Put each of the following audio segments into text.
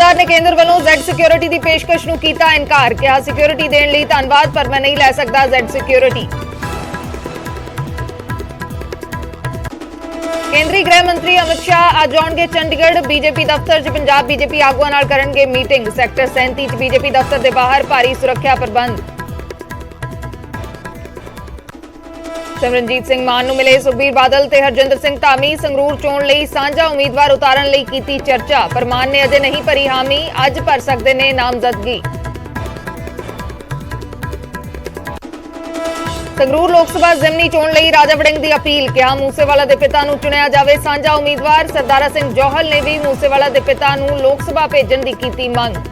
सरकार ने केंद्र वालों Z सिक्योरिटी की पेशकश नूं कीता इनकार। कहा सिक्योरिटी देने लई धन्नवाद पर मैं नहीं लै सकदा Z सिक्योरिटी। केंद्रीय गृह मंत्री अमित शाह अज आउणगे चंडीगढ़। बीजेपी दफ्तर च पंजाब बीजेपी आगुआं नाल करनगे मीटिंग। सैक्टर 37 च बीजेपी दफ्तर के बाहर भारी सुरक्षा प्रबंध। सिमरनजीत सिंह मान नूं मिले सुखबीर बादल ते हरजिंदर सिंह धामी। संगरूर चोण लई सांझा उम्मीदवार उतारन लई कीती चर्चा। पर मान ने अजे नहीं भरी हामी, अज भर सकदे ने नामजदगी। संगरूर लोक सभा जिमनी चोण लई राजा वड़िंग दी अपील। कहा मूसेवाला दे पिता नूं चुनिया जावे सांझा उम्मीदवार। सरदारा सिंह जौहल ने भी मूसेवाला दे पिता नूं लोक सभा भेजण दी कीती मंग।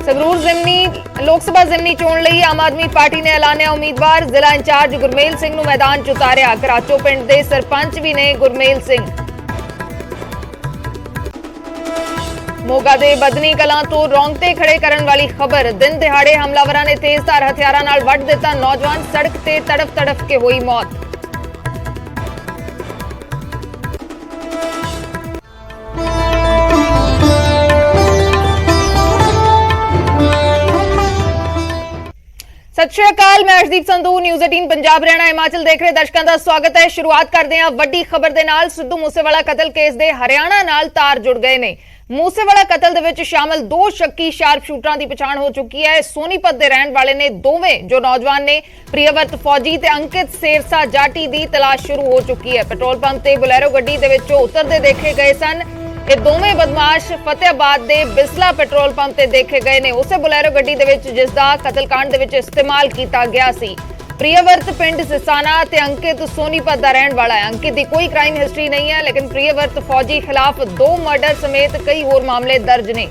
संगरूर जिमनी लोक सभा जिमनी चोण लई आम आदमी पार्टी ने ऐलानिया उम्मीदवार। जिला इंचार्ज गुरमेल सिंह नूं मैदान च उतारिया। कराचो पिंड दे सरपंच भी ने गुरमेल सिंह। मोगा दे बदनी कलां तो रोंगटे खड़े करन वाली खबर। दिन दिहाड़े हमलावरां ने तेजधार हथियारां नाल वड्ढ दिता नौजवान। सड़क ते तड़फ तड़फ के होई मौत। सत श्री अकाल, मैं अर्शदीप संधू न्यूज़ 18 पंजाब हरियाणा हिमाचल देख रहे दर्शकों का स्वागत है। शुरुआत करते हैं वड्डी खबर दे नाल। सिद्धू मूसेवाला कतल केस दे हरियाणा नाल तार जुड़ गए ने। मूसेवाला कतल दे विच शामिल दो शक्की शार्प शूटरां दी पछाण हो चुकी है। सोनीपत दे रहण वाले ने दोवें जो नौजवान ने प्रियवर्त फौजी ते अंकित सेरसा जाटी दी तलाश शुरू हो चुकी है। पेट्रोल पंप ते बुलेरो गड्डी दे विचों उतरदे देखे गए सन। ये दोवें बदमाश फतेहाबाद दे बिसला पेट्रोल पंप ते देखे गए ने। उसे बुलेरो गड्डी दे विच जिसदा कतलकांड दे विच इस्तेमाल कीता गया सी। प्रियवर्त पिंड सिसाना ते अंकित सोनीपत दा रहण वाला है। अंकित दी कोई क्राइम हिस्ट्री नहीं है, लेकिन प्रियवर्त फौजी खिलाफ 2 मर्डर समेत कई होर मामले दर्ज ने।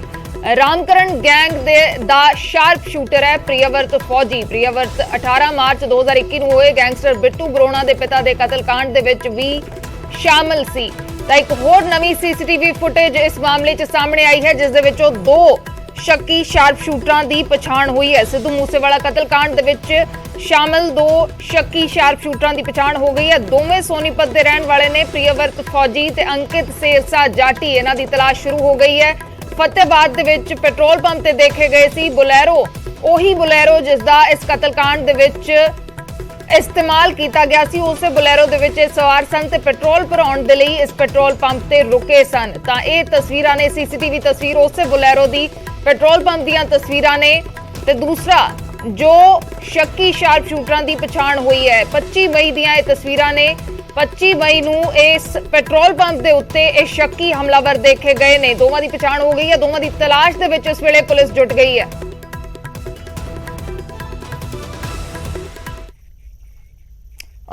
रामकरण गैंग दा शार्प शूटर है प्रियवर्त फौजी। प्रियवर्त 18 मार्च 2021 नूं होए गैंगस्टर बिट्टू बरोणा दे पिता दे कतलकांड दे विच भी शामिल सी। ਤਾਂ ਇੱਕ ਹੋਰ ਨਵੀਂ ਸੀਸੀਟੀਵੀ ਫੁਟੇਜ ਇਸ ਮਾਮਲੇ 'ਚ ਸਾਹਮਣੇ ਆਈ ਹੈ, ਜਿਸ ਦੇ ਵਿੱਚੋਂ 2 ਸ਼ੱਕੀ ਸ਼ਾਰਪ ਸ਼ੂਟਰਾਂ ਦੀ ਪਛਾਣ ਹੋਈ ਹੈ। ਸਿੱਧੂ ਮੂਸੇਵਾਲਾ ਕਤਲकांड ਦੇ ਵਿੱਚ ਸ਼ਾਮਲ 2 ਸ਼ੱਕੀ ਸ਼ਾਰਪ ਸ਼ੂਟਰਾਂ ਦੀ ਪਛਾਣ ਹੋ ਗਈ ਹੈ। ਦੋਵੇਂ ਸੋਨੀਪਤ ਦੇ ਰਹਿਣ ਵਾਲੇ ਨੇ। ਪ੍ਰਿਯਵਰਤ ਫੌਜੀ ਤੇ ਅੰਕਿਤ ਸੇਰਸਾ ਜਾਟੀ, ਇਹਨਾਂ ਦੀ ਤਲਾਸ਼ ਸ਼ੁਰੂ ਹੋ ਗਈ ਹੈ। ਫਤਿਹਾਬਾਦ ਦੇ ਵਿੱਚ ਪੈਟਰੋਲ ਪੰਪ ਤੇ ਦੇਖੇ ਗਏ ਸੀ ਬੁਲੈਰੋ, ਉਹੀ ਬੁਲੈਰੋ ਜਿਸ ਦਾ ਇਸ ਕਤਲकांड ਦੇ ਵਿੱਚ इस्तेमाल किया गया सी। उस बुलेरो दे विच सवार सन ते पेट्रोल भराउण दे लई इस पेट्रोल पंप ते रुके सन। तां इह तस्वीरां ने सीसीटीवी तस्वीर उस बुलेरो दी पेट्रोल पंप दीयां तस्वीरां ने। ते दूसरा जो शक्की शार्प शूटरां दी पछाण हुई है 25 मई दीयां इह तस्वीरां ने। 25 मई नूं इस पेट्रोल पंप दे उत्ते इह शक्की हमलावर देखे गए ने। दोवां दी पछाण हो गई है। दोवां दी तलाश दे विच इस वेले पुलिस जुट गई है।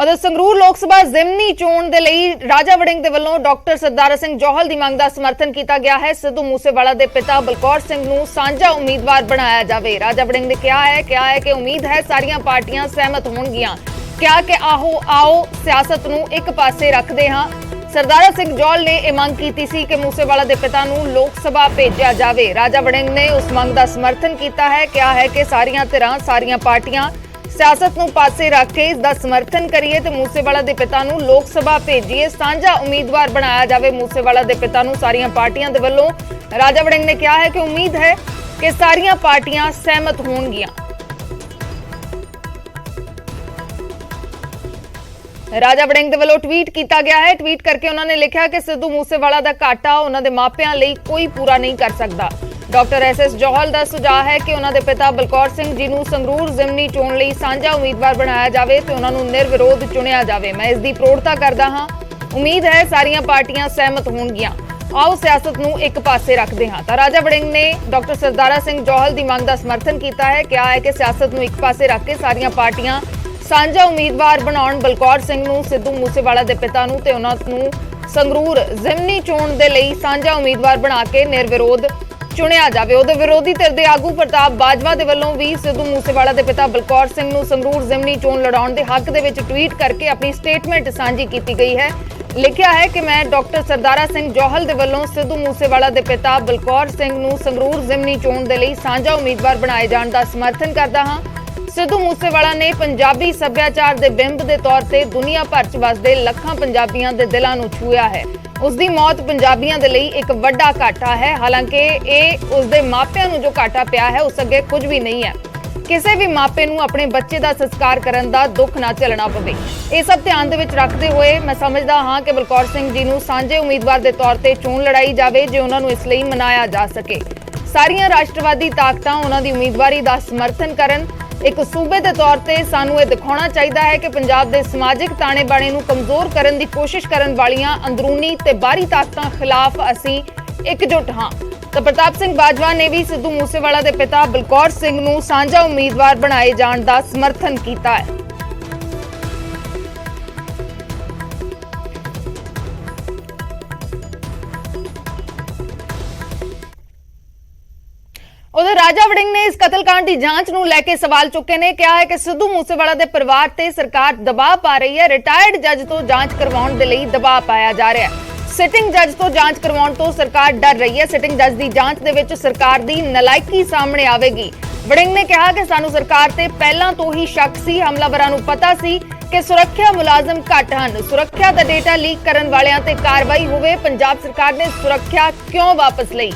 और संगरूर लोक सभा जिमनी चोण दे लई राजा वड़िंग दे वल्लों डॉक्टर सरदारा सिंह जौहल दी मंग दा समर्थन किया गया है। सिद्धू मूसेवाला दे पिता बलकौर सिंह नूं सांझा उम्मीदवार बनाया जावे। राजा वड़िंग ने कहा है कि उम्मीद है सारियां पार्टियां सहमत होणगियां। क्या कि आओ सियासत नूं एक पासे रखदे हां। सरदारा सिंह जौहल ने यह मंग की सी कि मूसेवाला दे पिता नूं लोक सभा भेजा जावे। राजा वड़िंग ने उस मंग दा समर्थन किया है। कहा है कि सारियां धिरां सारियां पार्टियां सियासत नूं पासे रख के इसका समर्थन करिए ते मूसेवाला दे पिता नूं लोक सभा भेजीए। सांझा उम्मीदवार बनाया जावे मूसेवाला दे पिता नूं सारियां पार्टियां दे वल्लों। राजा वड़िंग ने कहा है कि उम्मीद है कि सारियां पार्टियां सहमत होणगियां। राजा वड़िंग दे वल्लों ट्वीट किया गया है। ट्वीट करके उन्होंने लिखा कि सिद्धू मूसेवाला दा घाटा उन्हां दे मापियां लई कोई पूरा नहीं कर सकता। डॉक्टर SS जौहल का सुझाव है कि उन्होंने पिता बलकौर सिंह जी नूं संगरूर जिमनी चोण लई सांझा उम्मीदवार बनाया जाए तो उन्होंने निर्विरोध चुनिया जाए। मैं इसकी प्रौढ़ता करता हाँ। उम्मीद है सारियां पार्टियां सहमत होणगियां। आओ सियासत नूं एक पासे रखते हाँ। तो राजा वड़िंग ने डॉक्टर सरदारा सिंह जौहल की मंग का समर्थन किया है। कहा है कि सियासत नूं एक पासे रख के सारियां पार्टियां सांझा उम्मीदवार बनाउण बलकौर सिंह नूं सिद्धू मूसेवाला दे पिता नूं ते उन्हां नूं संगरूर जिमनी चोण दे लई सांझा उम्मीदवार बना के निर्विरोध चुनिया जाए। उहदे विरोधी धिर दे आगू प्रताप बाजवा दे वल्लों भी सिद्धू मूसेवाला दे पिता बलकौर सिंह नूं संगरूर जिमनी चोण लड़ाउण दे हक दे विच ट्वीट करके अपनी स्टेटमेंट सांझी की गई है। लिखिया है कि मैं डॉक्टर सरदारा सिंह जौहल दे वल्लों सिद्धू मूसेवाला दे पिता बलकौर सिंह नूं संगरूर जिमनी चोण दे लई सांझा उम्मीदवार बनाए जाण दा समर्थन करदा हां। ਸਿੱਧੂ ਮੂਸੇਵਾਲਾ ਨੇ ਪੰਜਾਬੀ ਸੱਭਿਆਚਾਰ ਦੇ ਬਿੰਬ ਦੇ ਤੌਰ ਤੇ ਦੁਨੀਆ ਭਰ 'ਚ ਵਸਦੇ ਲੱਖਾਂ ਪੰਜਾਬੀਆਂ ਦੇ ਦਿਲਾਂ ਨੂੰ ਛੂਹਿਆ ਹੈ। ਉਸ ਦੀ ਮੌਤ ਪੰਜਾਬੀਆਂ ਦੇ ਲਈ ਇੱਕ ਵੱਡਾ ਘਾਟਾ ਹੈ। ਹਾਲਾਂਕਿ ਇਹ ਉਸ ਦੇ ਮਾਪਿਆਂ ਨੂੰ ਜੋ ਘਾਟਾ ਪਿਆ ਹੈ ਉਸ ਅੱਗੇ ਕੁਝ ਵੀ ਨਹੀਂ ਹੈ। ਕਿਸੇ ਵੀ ਮਾਪੇ ਨੂੰ ਆਪਣੇ ਬੱਚੇ ਦਾ ਸੰਸਕਾਰ ਕਰਨ ਦਾ ਦੁੱਖ ਨਾ ਝੱਲਣਾ ਪਵੇ। ਇਹ ਸਭ ਧਿਆਨ ਦੇ ਵਿੱਚ ਰੱਖਦੇ ਹੋਏ ਮੈਂ ਸਮਝਦਾ ਹਾਂ ਕਿ ਬਲਕੌਰ ਸਿੰਘ ਜੀ ਨੂੰ ਸਾਂਝੇ ਉਮੀਦਵਾਰ ਦੇ ਤੌਰ ਤੇ ਚੋਣ ਲੜਾਈ ਜਾਵੇ ਜੇ ਉਹਨਾਂ ਨੂੰ ਇਸ ਲਈ ਮਨਾਇਆ ਜਾ ਸਕੇ। ਸਾਰੀਆਂ ਰਾਸ਼ਟਰਵਾਦੀ ਤਾਕਤਾਂ ਉਹਨਾਂ ਦੀ ਉਮੀਦਵਾਰੀ ਦਾ ਸਮਰਥਨ ਕਰਨ। ਇੱਕ ਸੂਬੇ ਦੇ ਤੌਰ ਤੇ ਸਾਨੂੰ ਇਹ ਦਿਖਾਉਣਾ ਚਾਹੀਦਾ ਹੈ ਕਿ ਪੰਜਾਬ ਦੇ ਸਮਾਜਿਕ ਤਾਣੇ ਬਾਣੇ ਨੂੰ ਕਮਜ਼ੋਰ ਕਰਨ ਦੀ ਕੋਸ਼ਿਸ਼ ਕਰਨ ਵਾਲੀਆਂ ਅੰਦਰੂਨੀ ਤੇ ਬਾਹਰੀ ਤਾਕਤਾਂ ਖਿਲਾਫ ਅਸੀਂ ਇਕਜੁੱਟ ਹਾਂ। ਤਾਂ ਪ੍ਰਤਾਪ ਸਿੰਘ ਬਾਜਵਾ ਨੇ ਵੀ ਸਿੱਧੂ ਮੂਸੇਵਾਲਾ ਦੇ ਪਿਤਾ ਬਲਕੌਰ ਸਿੰਘ ਨੂੰ ਸਾਂਝਾ ਉਮੀਦਵਾਰ ਬਣਾਏ ਜਾਣ ਦਾ ਸਮਰਥਨ ਕੀਤਾ ਹੈ। उधर राजा वड़िंग ने इस कतलकांड की जांच ਨੂੰ ਲੈ ਕੇ सवाल चुके ने। ਕਿਹਾ है कि सिद्धू मूसेवाला ਦੇ ਪਰਿਵਾਰ ਤੇ ਸਰਕਾਰ ਦਬਾਅ ਪਾ ਰਹੀ ਹੈ। ਰਿਟਾਇਰਡ ਜੱਜ ਤੋਂ ਜਾਂਚ ਕਰਵਾਉਣ ਦੇ ਲਈ ਦਬਾਅ ਪਾਇਆ ਜਾ ਰਿਹਾ ਹੈ। ਸਿਟਿੰਗ ਜੱਜ ਤੋਂ ਜਾਂਚ ਕਰਵਾਉਣ ਤੋਂ ਸਰਕਾਰ ਡਰ ਰਹੀ ਹੈ। ਸਿਟਿੰਗ ਜੱਜ ਦੀ ਜਾਂਚ ਦੇ ਵਿੱਚ ਸਰਕਾਰ ਦੀ ਨਲਾਇਕੀ ਸਾਹਮਣੇ ਆਵੇਗੀ। ਵੜਿੰਗ ਨੇ ਕਿਹਾ ਕਿ ਸਾਨੂੰ ਸਰਕਾਰ ਤੇ ਪਹਿਲਾਂ ਤੋਂ ਹੀ ਸ਼ੱਕ ਸੀ। ਹਮਲਾਵਰਾਂ ਨੂੰ ਪਤਾ ਸੀ ਕਿ ਸੁਰੱਖਿਆ ਮੁਲਾਜ਼ਮ ਘੱਟ ਹਨ। ਸੁਰੱਖਿਆ ਦਾ ਡੇਟਾ ਲੀਕ ਕਰਨ ਵਾਲਿਆਂ ਤੇ ਕਾਰਵਾਈ ਹੋਵੇ। ਪੰਜਾਬ ਸਰਕਾਰ ਨੇ ਸੁਰੱਖਿਆ ਕਿਉਂ ਵਾਪਸ ਲਈ?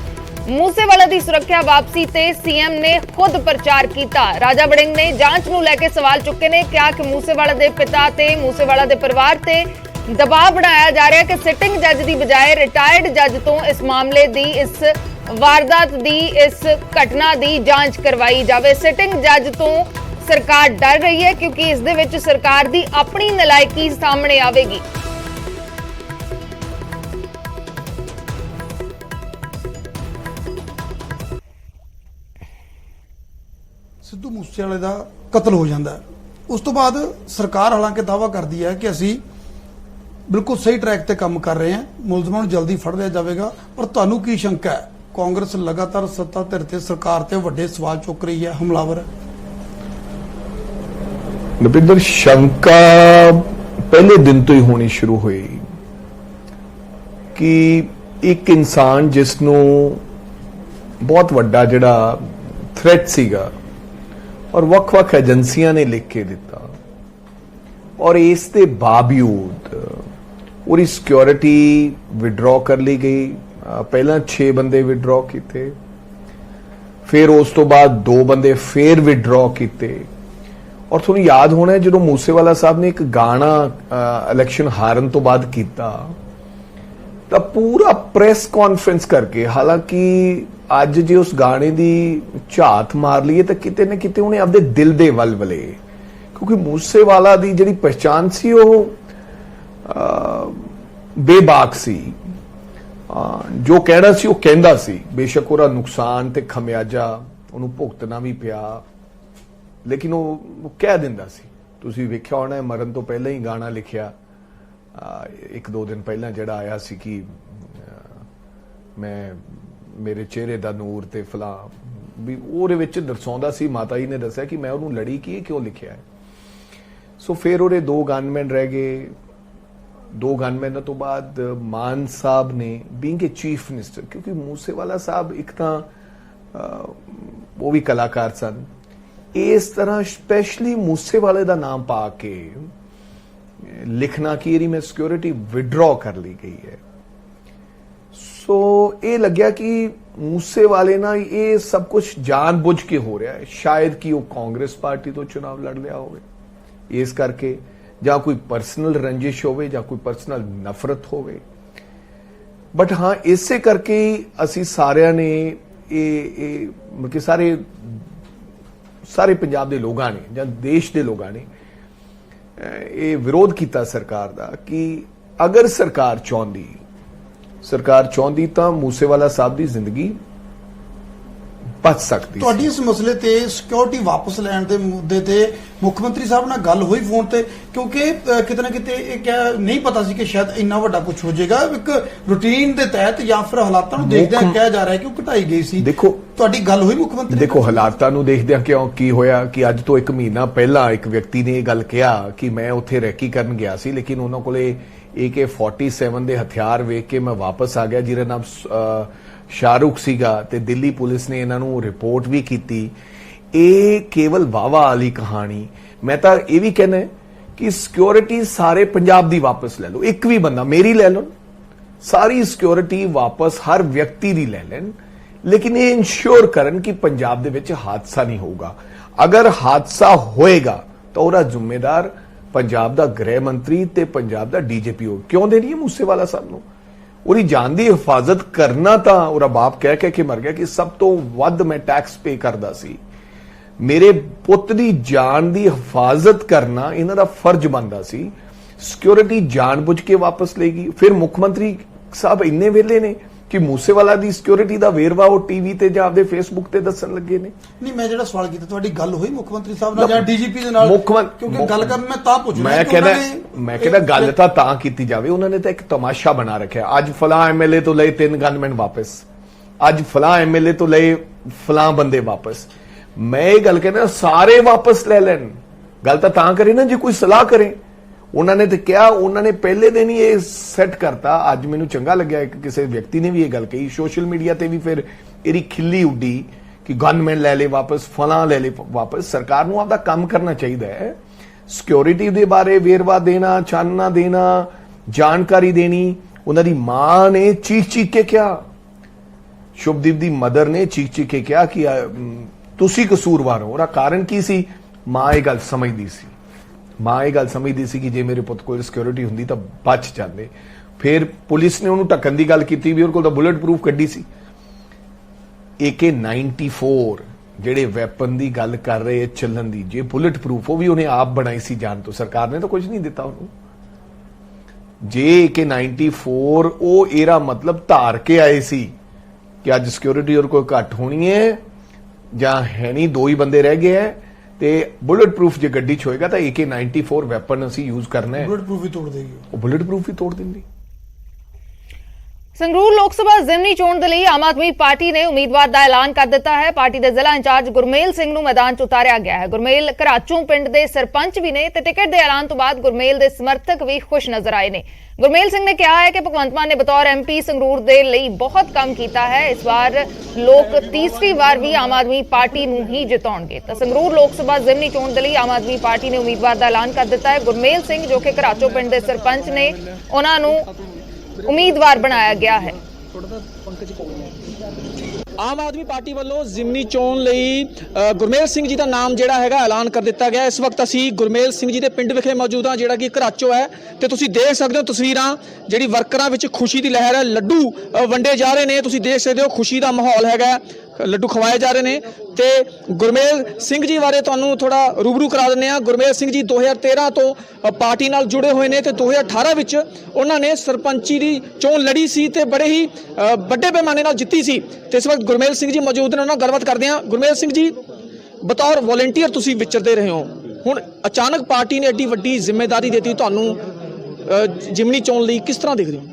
मूसेवाला ਦੀ ਸੁਰੱਖਿਆ ਵਾਪਸੀ ਤੇ ਸੀਐਮ ਨੇ ਖੁਦ ਪ੍ਰਚਾਰ ਕੀਤਾ। ਰਾਜਾ ਵੜਿੰਗ ਨੇ ਜਾਂਚ ਨੂੰ ਲੈ ਕੇ ਸਵਾਲ ਚੁੱਕੇ ਨੇ। ਕਿਹਾ ਕਿ ਮੂਸੇਵਾਲਾ ਦੇ ਪਿਤਾ ਤੇ ਮੂਸੇਵਾਲਾ ਦੇ ਪਰਿਵਾਰ ਤੇ ਦਬਾਅ ਬਣਾਇਆ ਜਾ ਰਿਹਾ ਕਿ ਸਿਟਿੰਗ ਜੱਜ ਦੀ ਬਜਾਏ ਰਿਟਾਇਰਡ ਜੱਜ ਤੋਂ ਇਸ ਮਾਮਲੇ ਦੀ, ਇਸ ਵਾਰਦਾਤ ਦੀ, ਇਸ ਘਟਨਾ ਦੀ ਜਾਂਚ ਕਰਵਾਈ ਜਾਵੇ। ਸਿਟਿੰਗ ਜੱਜ ਤੋਂ ਸਰਕਾਰ ਡਰ ਰਹੀ ਹੈ ਕਿਉਂਕਿ ਇਸ ਦੇ ਵਿੱਚ ਸਰਕਾਰ ਦੀ ਆਪਣੀ ਨਲਾਇਕੀ ਸਾਹਮਣੇ ਆਵੇਗੀ। ਸਿੱਧੂ ਮੂਸੇਵਾਲੇ ਦਾ ਕਤਲ ਹੋ ਜਾਂਦਾ ਹੈ। ਉਸ ਤੋਂ ਬਾਅਦ ਸਰਕਾਰ ਹਾਲਾਂਕਿ ਦਾਅਵਾ ਕਰਦੀ ਹੈ ਕਿ ਅਸੀਂ ਬਿਲਕੁਲ ਸਹੀ ਟਰੈਕ ਤੇ ਕੰਮ ਕਰ ਰਹੇ ਹਾਂ, ਮੁਲਜ਼ਮਾਂ ਨੂੰ ਜਲਦੀ ਫੜ ਲਿਆ ਜਾਵੇਗਾ। ਪਰ ਤੁਹਾਨੂੰ ਕੀ ਸ਼ੰਕਾ ਹੈ? ਕਾਂਗਰਸ ਲਗਾਤਾਰ ਸੱਤਾ ਧਿਰ ਤੇ ਸਰਕਾਰ ਤੇ ਵੱਡੇ ਸਵਾਲ ਚੁੱਕ ਰਹੀ ਹੈ। ਹਮਲਾਵਰ ਨਵਿੰਦਰ, ਸ਼ੰਕਾ ਪਹਿਲੇ ਦਿਨ ਤੋਂ ਹੀ ਹੋਣੀ ਸ਼ੁਰੂ ਹੋਈ ਕਿ ਇੱਕ ਇਨਸਾਨ ਜਿਸ ਨੂੰ ਬਹੁਤ ਵੱਡਾ ਜਿਹੜਾ ਥ੍ਰੈਟ ਸੀਗਾ और ਵੱਖ-ਵੱਖ ਏਜੰਸੀਆਂ ਨੇ ਲਿਖ ਕੇ ਦਿੱਤਾ ਔਰ ਇਸ ਦੇ ਬਾਵਜੂਦ ਉਹਦੀ ਸਿਕਿਉਰਿਟੀ ਵਿਡਰਾਅ ਕਰ ਲਈ ਗਈ। ਪਹਿਲਾਂ 6 ਬੰਦੇ ਵਿਡਰਾਅ ਕੀਤੇ, ਫਿਰ ਉਸ ਤੋਂ ਬਾਅਦ 2 ਬੰਦੇ ਫਿਰ ਵਿਡਰਾਅ ਕੀਤੇ। ਔਰ ਤੁਹਾਨੂੰ ਯਾਦ ਹੋਣਾ ਜਦੋਂ ਮੂਸੇਵਾਲਾ ਸਾਹਿਬ ਨੇ ਇੱਕ ਗਾਣਾ ਇਲੈਕਸ਼ਨ ਹਾਰਨ ਤੋਂ ਬਾਅਦ ਕੀਤਾ ਤਾਂ ਪੂਰਾ ਪ੍ਰੈਸ ਕਾਨਫਰੰਸ ਕਰਕੇ, ਹਾਲਾਂਕਿ ਅੱਜ ਜੇ ਉਸ ਗਾਣੇ ਦੀ ਝਾਤ ਮਾਰ ਲਈਏ ਤਾਂ ਕਿਤੇ ਨਾ ਕਿਤੇ ਉਹਨੇ ਆਪਦੇ ਦਿਲ ਦੇ ਵਲਵਲੇ, ਕਿਉਂਕਿ ਮੂਸੇਵਾਲਾ ਦੀ ਜਿਹੜੀ ਪਛਾਣ ਸੀ ਉਹ ਬੇਬਾਕ ਸੀ। ਜੋ ਕਹਿਣਾ ਸੀ ਉਹ ਕਹਿੰਦਾ ਸੀ। ਬੇਸ਼ੱਕ ਉਹਦਾ ਨੁਕਸਾਨ ਤੇ ਖਮਿਆਜਾ ਉਹਨੂੰ ਭੁਗਤਣਾ ਵੀ ਪਿਆ, ਲੇਕਿਨ ਉਹ ਕਹਿ ਦਿੰਦਾ ਸੀ। ਤੁਸੀਂ ਵੇਖਿਆ ਹੋਣਾ ਮਰਨ ਤੋਂ ਪਹਿਲਾਂ ਹੀ ਗਾਣਾ ਲਿਖਿਆ 1-2 ਦਿਨ ਪਹਿਲਾਂ ਜਿਹੜਾ ਆਇਆ ਸੀ ਕਿ ਮੈਂ ਮੇਰੇ ਚਿਹਰੇ ਦਾ ਨੂਰ ਤੇ ਫਲਾ, ਵੀ ਉਹਦੇ ਵਿੱਚ ਦਰਸਾਉਂਦਾ ਸੀ। ਮਾਤਾ ਜੀ ਨੇ ਦੱਸਿਆ ਕਿ ਮੈਂ ਉਹਨੂੰ ਲੜੀ ਕੀ ਕਿਉਂ ਲਿਖਿਆ ਹੈ। ਸੋ ਫਿਰ ਉਹਦੇ 2 ਗਨਮੈਨ ਰਹਿ ਗਏ। 2 ਗਨਮੈਨਾਂ ਤੋਂ ਬਾਅਦ ਮਾਨ ਸਾਹਿਬ ਨੇ ਬੀਇੰਗ ਏ ਚੀਫ ਮਿਨਿਸਟਰ, ਕਿਉਂਕਿ ਮੂਸੇਵਾਲਾ ਸਾਹਿਬ ਇੱਕ ਤਾਂ ਉਹ ਵੀ ਕਲਾਕਾਰ ਸਨ, ਇਸ ਤਰ੍ਹਾਂ ਸਪੈਸ਼ਲੀ ਮੂਸੇਵਾਲੇ ਦਾ ਨਾਮ ਪਾ ਕੇ ਲਿਖਣਾ ਕਿ ਇਹਦੀ ਮੈਂ ਸਿਕਿਉਰਿਟੀ ਵਿਡਰਾਅ ਕਰ ਲਈ ਗਈ ਹੈ। ਸੋ ਇਹ ਲੱਗਿਆ ਕਿ ਮੂਸੇਵਾਲੇ ਨਾਲ ਇਹ ਸਭ ਕੁਝ ਜਾਣਬੁੱਝ ਕੇ ਹੋ ਰਿਹਾ ਹੈ। ਸ਼ਾਇਦ ਕਿ ਉਹ ਕਾਂਗਰਸ ਪਾਰਟੀ ਤੋਂ ਚੁਣਾਵ ਲੜ ਲਿਆ ਹੋਵੇ, ਇਸ ਕਰਕੇ, ਜਾਂ ਕੋਈ ਪਰਸਨਲ ਰੰਜਿਸ਼ ਹੋਵੇ ਜਾਂ ਕੋਈ ਪਰਸਨਲ ਨਫ਼ਰਤ ਹੋਵੇ। ਬਟ ਹਾਂ, ਇਸੇ ਕਰਕੇ ਅਸੀਂ ਸਾਰਿਆਂ ਨੇ ਇਹ ਮਤਲਬ ਕਿ ਸਾਰੇ ਪੰਜਾਬ ਦੇ ਲੋਕਾਂ ਨੇ ਜਾਂ ਦੇਸ਼ ਦੇ ਲੋਕਾਂ ਨੇ ਇਹ ਵਿਰੋਧ ਕੀਤਾ ਸਰਕਾਰ ਦਾ ਕਿ ਅਗਰ ਸਰਕਾਰ ਚਾਹੁੰਦੀ ਤਾਂ ਮੂਸੇਵਾਲਾ ਸਾਹਿਬ ਦੀ ਜ਼ਿੰਦਗੀ ਬਚ ਸਕਦੀ ਸੀ। ਤੁਹਾਡੀ ਇਸ ਮਸਲੇ ਤੇ ਸਿਕਿਉਰਿਟੀ ਵਾਪਸ ਲੈਣ ਦੇ ਮੁੱਦੇ ਤੇ ਮੁੱਖ ਮੰਤਰੀ ਸਾਹਿਬ ਨਾਲ ਗੱਲ ਹੋਈ ਫੋਨ ਤੇ? ਕਿਉਂਕਿ ਕਿਤੇ ਨਾ ਕਿਤੇ ਇਹ ਨਹੀਂ ਪਤਾ ਸੀ ਕਿ ਸ਼ਾਇਦ ਇੰਨਾ ਵੱਡਾ ਕੁਝ ਹੋ ਜਾਏਗਾ। ਇੱਕ ਰੂਟੀਨ ਦੇ ਤਹਿਤ ਜਾਂ ਫਿਰ ਹਾਲਾਤਾਂ ਨੂੰ ਦੇਖਦਿਆਂ ਕਿਹਾ ਜਾ ਰਿਹਾ ਕਿ ਉਹ ਘਟਾਈ ਗਈ ਸੀ। ਦੇਖੋ, ਤੁਹਾਡੀ ਗੱਲ ਹੋਈ ਮੁੱਖ ਮੰਤਰੀ? ਦੇਖੋ, ਹਾਲਾਤਾਂ ਨੂੰ ਦੇਖਦਿਆਂ ਕੀ ਹੋਇਆ ਕਿ ਅੱਜ ਤੋਂ 1 ਮਹੀਨਾ ਪਹਿਲਾਂ ਇੱਕ ਵਿਅਕਤੀ ਨੇ ਇਹ ਗੱਲ ਕਿਹਾ ਕਿ ਮੈਂ ਉੱਥੇ ਰੈਕੀ ਕਰਨ ਗਿਆ ਸੀ, ਲੇਕਿਨ ਉਹਨਾਂ ਕੋਲੇ AK-47 ਦੇ ਹਥਿਆਰ ਵੇਖ ਕੇ ਮੈਂ ਵਾਪਸ ਆ ਗਿਆ, ਜਿਹਦਾ ਨਾਮ ਸ਼ਾਹਰੁਖ ਸੀਗਾ, ਤੇ ਦਿੱਲੀ ਪੁਲਿਸ ਨੇ ਇਹਨਾਂ ਨੂੰ ਰਿਪੋਰਟ ਵੀ ਕੀਤੀ। ਇਹ ਕੇਵਲ ਵਾਵਾ ਵਾਲੀ ਕਹਾਣੀ। ਮੈਂ ਤਾਂ ਇਹ ਵੀ ਕਹਿਣਾ ਕਿ ਸਿਕਿਉਰਿਟੀ ਸਾਰੇ ਪੰਜਾਬ ਦੀ ਵਾਪਸ ਲੈ ਲਓ, ਇੱਕ ਵੀ ਬੰਦਾ ਮੇਰੀ ਲੈ ਲਓ, ਸਾਰੀ ਸਿਕਿਉਰਿਟੀ ਵਾਪਸ ਹਰ ਵਿਅਕਤੀ ਦੀ ਲੈ ਲੈਣ, ਲੇਕਿਨ ਇਹ ਇਨਸ਼ੋਰ ਕਰਨ ਕਿ ਪੰਜਾਬ ਦੇ ਵਿੱਚ ਹਾਦਸਾ ਨਹੀਂ ਹੋਊਗਾ। ਅਗਰ ਹਾਦਸਾ ਹੋਏਗਾ ਤਾਂ ਉਹਦਾ ਜ਼ਿੰਮੇਦਾਰ ਪੰਜਾਬ ਦਾ ਗ੍ਰਹਿ ਮੰਤਰੀ ਤੇ ਪੰਜਾਬ ਦਾ ਡੀਜੀਪੀ ਹੋ। ਕਿਉਂ ਦੇਣੀ ਹੈ ਮੂਸੇਵਾਲਾ ਸਾਹਿਬ ਨੂੰ? ਉਹਦੀ ਜਾਨ ਦੀ ਹਿਫਾਜ਼ਤ ਕਰਨਾ ਤਾਂ ਉਹਦਾ ਬਾਪ ਕਹਿ ਕੇ ਮਰ ਗਿਆ ਕਿ ਸਭ ਤੋਂ ਵੱਧ ਮੈਂ ਟੈਕਸ ਪੇ ਕਰਦਾ ਸੀ। ਮੇਰੇ ਪੁੱਤ ਦੀ ਜਾਨ ਦੀ ਹਿਫਾਜ਼ਤ ਕਰਨਾ ਇਹਨਾਂ ਦਾ ਫਰਜ਼ ਬਣਦਾ ਸੀ। ਸਿਕਿਉਰਿਟੀ ਜਾਣਬੁੱਝ ਕੇ ਵਾਪਸ ਲਏਗੀ। ਫਿਰ ਮੁੱਖ ਮੰਤਰੀ ਸਾਹਿਬ ਇੰਨੇ ਵੇਲੇ ਨੇ ਕਿ ਮੂਸੇਵਾਲਾ ਦੀ ਸਿਕਿਉਰਿਟੀ ਦਾ ਵੇਰਵਾ ਉਹ ਟੀਵੀ ਤੇ ਜਾਂ ਆਪਦੇ ਫੇਸਬੁੱਕ ਤੇ ਦੱਸਣ ਲੱਗੇ ਨੇ। ਨਹੀਂ, ਮੈਂ ਜਿਹੜਾ ਸਵਾਲ ਕੀਤਾ, ਤੁਹਾਡੀ ਗੱਲ ਹੋਈ ਮੁੱਖ ਮੰਤਰੀ ਸਾਹਿਬ ਨਾਲ ਜਾਂ ਡੀਜੀਪੀ ਦੇ ਨਾਲ? ਕਿਉਂਕਿ ਗੱਲ ਕਰਨ ਮੈਂ ਤਾਂ ਪੁੱਛ ਰਿਹਾ, ਮੈਂ ਕਹਿੰਦਾ ਗੱਲ ਤਾਂ ਕੀਤੀ ਜਾਵੇ। ਉਹਨਾਂ ਨੇ ਤਾਂ ਇੱਕ ਤਮਾਸ਼ਾ ਬਣਾ ਰੱਖਿਆ। ਅੱਜ ਫਲਾਂ ਐਮਐਲਏ ਤੋਂ ਲਏ 3 ਗਨਮੈਨ ਵਾਪਸ, ਅੱਜ ਫਲਾਂ ਐਮਐਲਏ ਤੋਂ ਲਏ ਫਲਾਂ ਬੰਦੇ ਵਾਪਸ। ਮੈਂ ਇਹ ਗੱਲ ਕਹਿੰਦਾ ਸਾਰੇ ਵਾਪਸ ਲੈ ਲੈਣ। ਗੱਲ ਤਾਂ ਕਰੇ ਨਾ ਜੇ ਕੋਈ ਸਲਾਹ ਕਰੇ। ਉਹਨਾਂ ਨੇ ਤੇ ਕਿਹਾ, ਉਹਨਾਂ ਨੇ ਪਹਿਲੇ ਦਿਨ ਹੀ ਇਹ ਸੈੱਟ ਕਰਤਾ। ਅੱਜ ਮੈਨੂੰ ਚੰਗਾ ਲੱਗਿਆ ਕਿ ਕਿਸੇ ਵਿਅਕਤੀ ਨੇ ਵੀ ਇਹ ਗੱਲ ਕਹੀ, ਸੋਸ਼ਲ ਮੀਡੀਆ ਤੇ ਵੀ ਫਿਰ ਇਹਦੀ ਖਿੱਲੀ ਉੱਡੀ ਕਿ ਗਨਮੈਨ ਲੈ ਲੈ ਵਾਪਸ, ਫਲਾਂ ਲੈ ਲੈ ਵਾਪਸ। ਸਰਕਾਰ ਨੂੰ ਆਪਦਾ ਕੰਮ ਕਰਨਾ ਚਾਹੀਦਾ ਹੈ। ਸਿਕਿਉਰਿਟੀ ਦੇ ਬਾਰੇ ਵੇਰਵਾ ਦੇਣਾ, ਚਾਨਣਾ ਦੇਣਾ, ਜਾਣਕਾਰੀ ਦੇਣੀ। ਉਹਨਾਂ ਦੀ ਮਾਂ ਨੇ ਚੀਖ ਕੇ ਕਿਹਾ, ਸ਼ੁਭਦੀਪ ਦੀ ਮਦਰ ਨੇ ਚੀਖ ਕੇ ਕਿਹਾ ਕਿ ਤੁਸੀਂ ਕਸੂਰਵਾਰ ਹੋ। ਉਹਦਾ ਕਾਰਨ ਕੀ ਸੀ? ਮਾਂ ਇਹ ਗੱਲ ਸਮਝਦੀ ਸੀ। ਮਾਂ ਇਹ ਗੱਲ ਸਮਝਦੀ ਸੀ ਕਿ ਜੇ ਮੇਰੇ ਪੁੱਤ ਕੋਲ ਸਿਕਿਉਰਿਟੀ ਹੁੰਦੀ ਤਾਂ ਬਚ ਜਾਂਦੇ। ਫਿਰ ਪੁਲਿਸ ਨੇ ਉਹਨੂੰ ਢੱਕਣ ਦੀ ਗੱਲ ਕੀਤੀ ਵੀ ਉਹਦੇ ਕੋਲ ਤਾਂ ਬੁਲੇਟ ਪ੍ਰੂਫ ਗੱਡੀ ਸੀ। AK-94 ਜਿਹੜੇ ਵੈਪਨ ਦੀ ਗੱਲ ਕਰ ਰਹੇ ਚੱਲਣ ਦੀ, ਜੇ ਬੁਲੇਟ ਪ੍ਰੂਫ ਉਹ ਵੀ ਉਹਨੇ ਆਪ ਬਣਾਈ ਸੀ ਜਾਨ ਤੋਂ। ਸਰਕਾਰ ਨੇ ਤਾਂ ਕੁਝ ਨਹੀਂ ਦਿੱਤਾ ਉਹਨੂੰ। ਜੇ AK-94 ਉਹ ਇਹਦਾ ਮਤਲਬ ਧਾਰ ਕੇ ਆਏ ਸੀ ਕਿ ਅੱਜ ਸਿਕਿਉਰਿਟੀ ਔਰ ਕੋਈ ਘੱਟ ਹੋਣੀ ਹੈ ਜਾਂ ਹੈ ਨਹੀਂ, 2 ਹੀ ਬੰਦੇ ਰਹਿ ਗਏ ਹੈ ਤੇ ਬੁਲੇਟ ਪ੍ਰੂਫ ਜੇ ਗੱਡੀ 'ਚ ਹੋਏਗਾ ਤਾਂ AK-94 ਵੈਪਨ ਅਸੀਂ ਯੂਜ਼ ਕਰਨਾ ਹੈ। ਬੁਲੇਟ ਪ੍ਰੂਫ ਵੀ ਤੋੜ ਦੇਗੀ ਉਹ, ਬੁਲੇਟ ਪ੍ਰੂਫ ਵੀ ਤੋੜ ਦਿੰਦੀ। ਸੰਗਰੂਰ ਲੋਕ ਸਭਾ ਜ਼ਿਮਨੀ ਚੋਣ ਦੇ ਲਈ ਆਮ ਆਦਮੀ ਪਾਰਟੀ ਨੇ ਉਮੀਦਵਾਰ ਦਾ ਐਲਾਨ ਕਰ ਦਿੱਤਾ ਹੈ। ਪਾਰਟੀ ਦੇ ਜ਼ਿਲ੍ਹਾ ਇੰਚਾਰਜ ਗੁਰਮੇਲ ਸਿੰਘ ਨੂੰ ਮੈਦਾਨ 'ਚ ਉਤਾਰਿਆ ਗਿਆ ਹੈ। ਗੁਰਮੇਲ ਘਰਾਚੋਂ ਪਿੰਡ ਦੇ ਸਰਪੰਚ ਵੀ ਨੇ ਤੇ ਟਿਕਟ ਦੇ ਐਲਾਨ ਤੋਂ ਬਾਅਦ ਗੁਰਮੇਲ ਦੇ ਸਮਰਥਕ ਵੀ ਖੁਸ਼ ਨਜ਼ਰ ਆਏ ਨੇ। ਗੁਰਮੇਲ ਸਿੰਘ ਨੇ ਕਿਹਾ ਹੈ ਕਿ ਭਗਵੰਤ ਮਾਨ ਨੇ ਬਤੌਰ MP ਸੰਗਰੂਰ ਦੇ ਲਈ ਬਹੁਤ ਕੰਮ ਕੀਤਾ ਹੈ। ਇਸ ਵਾਰ ਲੋਕ ਤੀਸਰੀ ਵਾਰ ਵੀ ਆਮ ਆਦਮੀ ਪਾਰਟੀ ਨੂੰ ਹੀ ਜਿਤਾਉਣਗੇ। ਤਾਂ ਸੰਗਰੂਰ ਲੋਕ ਸਭਾ ਜ਼ਿਮਨੀ ਚੋਣ ਦੇ ਲਈ ਆਮ ਆਦਮੀ ਪਾਰਟੀ ਨੇ ਉਮੀਦਵਾਰ ਦਾ ਐਲਾਨ ਕਰ ਦਿੱਤਾ ਹੈ। ਗੁਰਮੇਲ ਸਿੰਘ ਜੋ ਕਿ ਘਰਾਚੋਂ ਪਿੰਡ ਦੇ ਸਰਪੰਚ ਨੇ, ਉਹਨਾਂ ਨੂੰ ਉਮੀਦਵਾਰ ਬਣਾਇਆ ਗਿਆ ਹੈ। ਆਮ ਆਦਮੀ ਪਾਰਟੀ ਵੱਲੋਂ ਜ਼ਿਮਨੀ ਚੋਣ ਲਈ ਗੁਰਮੇਲ ਸਿੰਘ ਜੀ ਦਾ ਨਾਮ ਜਿਹੜਾ ਹੈਗਾ ਐਲਾਨ ਕਰ ਦਿੱਤਾ ਗਿਆ। ਇਸ ਵਕਤ ਅਸੀਂ ਗੁਰਮੇਲ ਸਿੰਘ ਜੀ ਦੇ ਪਿੰਡ ਵਿਖੇ ਮੌਜੂਦ ਹਾਂ, ਜਿਹੜਾ ਕਿ ਘਰਾਚੋਂ ਹੈ, ਤੇ ਤੁਸੀਂ ਦੇਖ ਸਕਦੇ ਹੋ ਤਸਵੀਰਾਂ, ਜਿਹੜੀ ਵਰਕਰਾਂ ਵਿੱਚ ਖੁਸ਼ੀ ਦੀ ਲਹਿਰ ਹੈ। ਲੱਡੂ ਵੰਡੇ ਜਾ ਰਹੇ ਨੇ, ਤੁਸੀਂ ਦੇਖ ਸਕਦੇ ਹੋ ਖੁਸ਼ੀ ਦਾ ਮਾਹੌਲ ਹੈਗਾ, ਲੱਡੂ ਖਵਾਏ ਜਾ ਰਹੇ ਨੇ। ਤੇ ਗੁਰਮੇਲ ਸਿੰਘ ਜੀ ਬਾਰੇ ਤੁਹਾਨੂੰ ਥੋੜਾ ਰੂਬਰੂ ਕਰਾ ਦਿੰਦੇ ਆ। ਗੁਰਮੇਲ ਸਿੰਘ ਜੀ 2013 ਤੋਂ ਪਾਰਟੀ ਨਾਲ ਜੁੜੇ ਹੋਏ ਨੇ ਤੇ 2018 ਵਿੱਚ ਉਹਨਾਂ ਨੇ ਸਰਪੰਚੀ ਦੀ ਚੋਣ ਲੜੀ ਸੀ ਤੇ ਬੜੇ ਹੀ ਵੱਡੇ ਪੈਮਾਨੇ ਨਾਲ ਜਿੱਤੀ ਸੀ। ਤੇ ਇਸ ਵਕਤ ਗੁਰਮੇਲ ਸਿੰਘ ਜੀ ਮੌਜੂਦ ਨੇ, ਉਹਨਾਂ ਨਾਲ ਗੱਲਬਾਤ ਕਰਦੇ ਆ। ਗੁਰਮੇਲ ਸਿੰਘ ਜੀ, ਬਤੌਰ ਵੋਲੰਟੀਅਰ ਤੁਸੀਂ ਵਿਚਰਦੇ ਰਹੇ ਹੋ, ਹੁਣ ਅਚਾਨਕ ਪਾਰਟੀ ਨੇ ਐਡੀ ਵੱਡੀ ਜ਼ਿੰਮੇਵਾਰੀ ਦਿੱਤੀ ਤੁਹਾਨੂੰ ਜ਼ਿਮਨੀ ਚੋਣ ਲਈ, ਕਿਸ ਤਰ੍ਹਾਂ ਦੇਖਦੇ ਹੋ?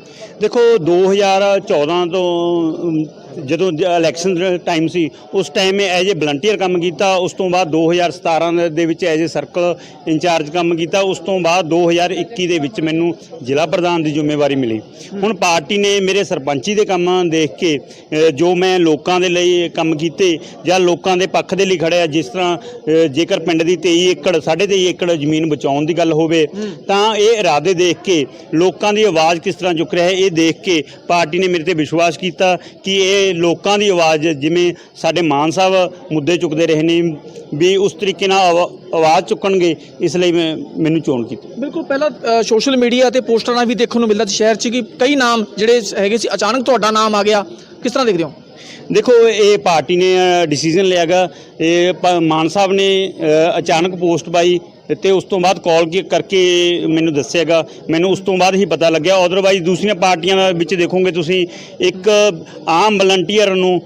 ਦੇਖੋ 2014 ਤੋਂ ਜਦੋਂ ਇਲੈਕਸ਼ਨ ਟਾਈਮ ਸੀ, ਉਸ ਟਾਈਮ ਮੈਂ ਐਜ਼ ਏ ਵਲੰਟੀਅਰ ਕੰਮ ਕੀਤਾ। ਉਸ ਤੋਂ ਬਾਅਦ 2017 ਦੇ ਵਿੱਚ ਐਜ਼ ਏ ਸਰਕਲ ਇੰਚਾਰਜ ਕੰਮ ਕੀਤਾ। ਉਸ ਤੋਂ ਬਾਅਦ 2021 ਦੇ ਵਿੱਚ ਮੈਨੂੰ ਜ਼ਿਲ੍ਹਾ ਪ੍ਰਧਾਨ ਦੀ ਜ਼ਿੰਮੇਵਾਰੀ ਮਿਲੀ। ਹੁਣ ਪਾਰਟੀ ਨੇ ਮੇਰੇ ਸਰਪੰਚੀ ਦੇ ਕੰਮ ਦੇਖ ਕੇ ਜੋ ਮੈਂ ਲੋਕਾਂ ਦੇ ਲਈ ਕੰਮ ਕੀਤੇ ਜਾਂ ਲੋਕਾਂ ਦੇ ਪੱਖ ਦੇ ਲਈ ਖੜਿਆ, ਜਿਸ ਤਰ੍ਹਾਂ ਜੇਕਰ ਪਿੰਡ ਦੀ 23 ਏਕੜ 23.5 ਏਕੜ ਜ਼ਮੀਨ ਬਚਾਉਣ ਦੀ ਗੱਲ ਹੋਵੇ ਤਾਂ ਇਹ ਇਰਾਦੇ ਦੇਖ ਕੇ, ਲੋਕਾਂ ਦੀ ਆਵਾਜ਼ ਕਿਸ ਤਰ੍ਹਾਂ ਚੁੱਕ ਰਿਹਾ ਹੈ ਇਹ ਦੇਖ ਕੇ ਪਾਰਟੀ ਨੇ ਮੇਰੇ ਤੇ ਵਿਸ਼ਵਾਸ ਕੀਤਾ ਕਿ ਇਹ ਲੋਕਾਂ ਦੀ ਆਵਾਜ਼, ਜਿਵੇਂ ਸਾਡੇ ਮਾਨ ਸਾਹਿਬ ਮੁੱਦੇ ਚੁੱਕਦੇ ਰਹੇ ਨੇ, ਵੀ ਉਸ ਤਰੀਕੇ ਨਾਲ ਆਵਾਜ਼ ਚੁੱਕਣਗੇ, ਇਸ ਲਈ ਮੈਨੂੰ ਚੋਣ ਕੀਤੀ। ਬਿਲਕੁਲ, ਪਹਿਲਾਂ ਸੋਸ਼ਲ ਮੀਡੀਆ ਤੇ ਪੋਸਟਰਾਂ ਵੀ ਦੇਖਣ ਨੂੰ ਮਿਲਦਾ ਸੀ ਸ਼ਹਿਰ 'ਚ ਕਿ ਕਈ ਨਾਮ ਜਿਹੜੇ ਹੈਗੇ ਸੀ, ਅਚਾਨਕ ਤੁਹਾਡਾ ਨਾਮ ਆ ਗਿਆ, ਕਿਸ ਤਰ੍ਹਾਂ ਦੇਖਦੇ ਹੋ? ਦੇਖੋ, ਇਹ ਪਾਰਟੀ ਨੇ ਡਿਸੀਜਨ ਲਿਆ ਗਾ। ਇਹ ਮਾਨ ਸਾਹਿਬ ਨੇ ਅਚਾਨਕ ਪੋਸਟ ਪਾਈ ਤੇ ਉਸ ਤੋਂ ਬਾਅਦ ਕਾਲ ਕਰਕੇ ਮੈਨੂੰ ਦੱਸਿਆਗਾ। ਮੈਨੂੰ ਉਸ ਤੋਂ ਬਾਅਦ ਹੀ ਪਤਾ ਲੱਗਿਆ। ਅਦਰਵਾਈਜ਼ ਦੂਸਰੀਆਂ ਪਾਰਟੀਆਂ ਦੇ ਵਿੱਚ ਦੇਖੋਗੇ ਤੁਸੀਂ, ਇੱਕ ਆਮ ਵਲੰਟੀਅਰ ਨੂੰ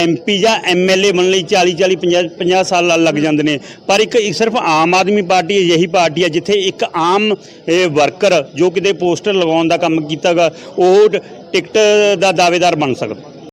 MP ਜਾਂ MLA ਬਣਨ ਲਈ 40-50 ਸਾਲ ਲੱਗ ਜਾਂਦੇ ਨੇ, ਪਰ ਇੱਕ ਸਿਰਫ ਆਮ ਆਦਮੀ ਪਾਰਟੀ ਅਜਿਹੀ ਪਾਰਟੀ ਹੈ ਜਿੱਥੇ ਇੱਕ ਆਮ ਵਰਕਰ ਜੋ ਕਿਤੇ ਪੋਸਟਰ ਲਗਾਉਣ ਦਾ ਕੰਮ ਕੀਤਾਗਾ, ਉਹ ਟਿਕਟ ਦਾ ਦਾਅਵੇਦਾਰ ਬਣ ਸਕਦਾ।